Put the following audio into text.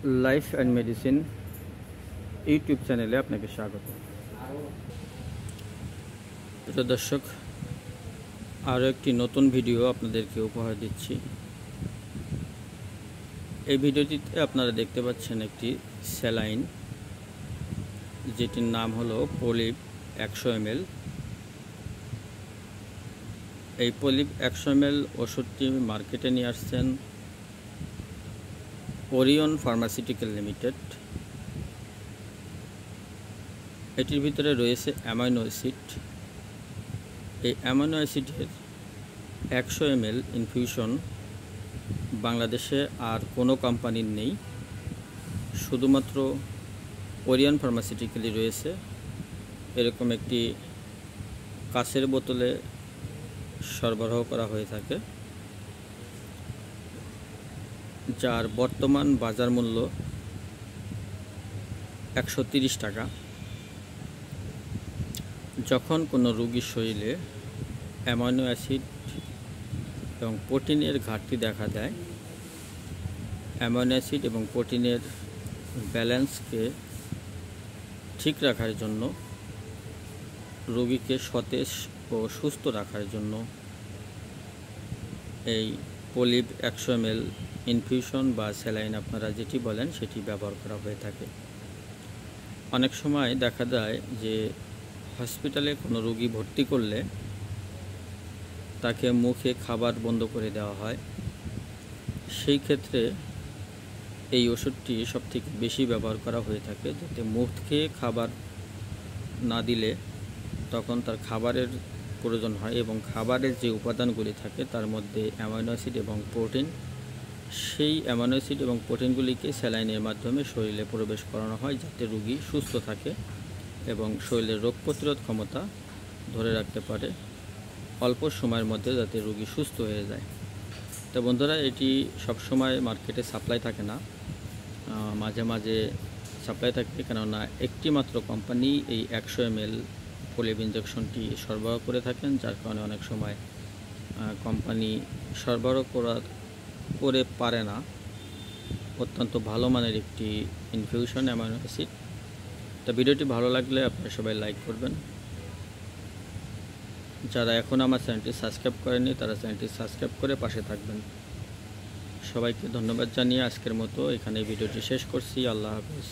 Life and medicine YouTube চ্যানেলে আপনাকে স্বাগত। প্রিয় দর্শক, আরও একটি নতুন ভিডিও আপনাদেরকে উপহার দিচ্ছি। এই ভিডিওটিতে আপনারা দেখতে পাচ্ছেন একটি স্যালাইন, যেটির নাম হলো পলিপ 100 ml। এই পলিপ 100 ml ওষুধটি মার্কেটে নিয়ে আসছেন ওরিয়ন ফার্মাসিউটিক্যাল লিমিটেড। এটির ভিতরে রয়েছে অ্যামাইনো অ্যাসিড। এই অ্যামাইনো অ্যাসিডের 100 ml ইনফিউশন বাংলাদেশে আর কোনো কোম্পানির নেই, শুধুমাত্র ওরিয়ন ফার্মাসিউটিক্যালই রয়েছে। এরকম একটি কাচের বোতলে সরবরাহ করা হয়ে থাকে, যার বর্তমান বাজার মূল্য 130 টাকা। যখন কোনো রোগীর শরীরে অ্যামাইনো অ্যাসিড এবং প্রোটিনের ঘাটতি দেখা দেয়, অ্যামাইনো অ্যাসিড এবং প্রোটিনের ব্যালেন্সকে ঠিক রাখার জন্য, রোগীকে সতেজ ও সুস্থ রাখার জন্য এই পলিপ 100 ml ইনফিউশন বা স্যালাইন আপনারা যেটি বলেন সেটি ব্যবহার করা হয়ে থাকে। অনেক সময় দেখা যায় যে হসপিটালে কোনো রোগী ভর্তি করলে তাকে মুখে খাবার বন্ধ করে দেওয়া হয়। সেই ক্ষেত্রে এই ওষুধটি সবথেকে বেশি ব্যবহার করা হয়ে থাকে, যাতে মুখে খাবার না দিলে তখন তার খাবারের প্রয়োজন হয় এবং খাবারের যে উপাদানগুলি থাকে তার মধ্যে অ্যামাইনো অ্যাসিড এবং প্রোটিন, সেই অ্যামাইনো অ্যাসিড এবং প্রোটিনগুলিকে স্যালাইনের মাধ্যমে শরীরে প্রবেশ করানো হয়, যাতে রোগী সুস্থ থাকে এবং শরীরের রোগ প্রতিরোধ ক্ষমতা ধরে রাখতে পারে অল্প সময়ের মধ্যে, যাতে রোগী সুস্থ হয়ে যায়। তো বন্ধুরা, এটি সবসময় মার্কেটে সাপ্লাই থাকে না, মাঝে মাঝে সাপ্লাই থাকে, কেননা একটি মাত্র কোম্পানি এই 100 ml পলিপ ইঞ্জেকশনটি সরবরাহ করে থাকেন, যার কারণে অনেক সময় কোম্পানি সরবরাহ করে পারে না অত্যন্ত ভালো মানের একটি ইনফিউশন অ্যামাইনো অ্যাসিড। তো ভিডিওটি ভালো লাগলে আপনারা সবাই লাইক করবেন। যারা এখন আমার চ্যানেলটি সাবস্ক্রাইব করেনি তারা চ্যানেলটি সাবস্ক্রাইব করে পাশে থাকবেন। সবাইকে ধন্যবাদ জানিয়ে আজকের মতো এখানে ভিডিওটি শেষ করছি। আল্লাহ হাফেজ।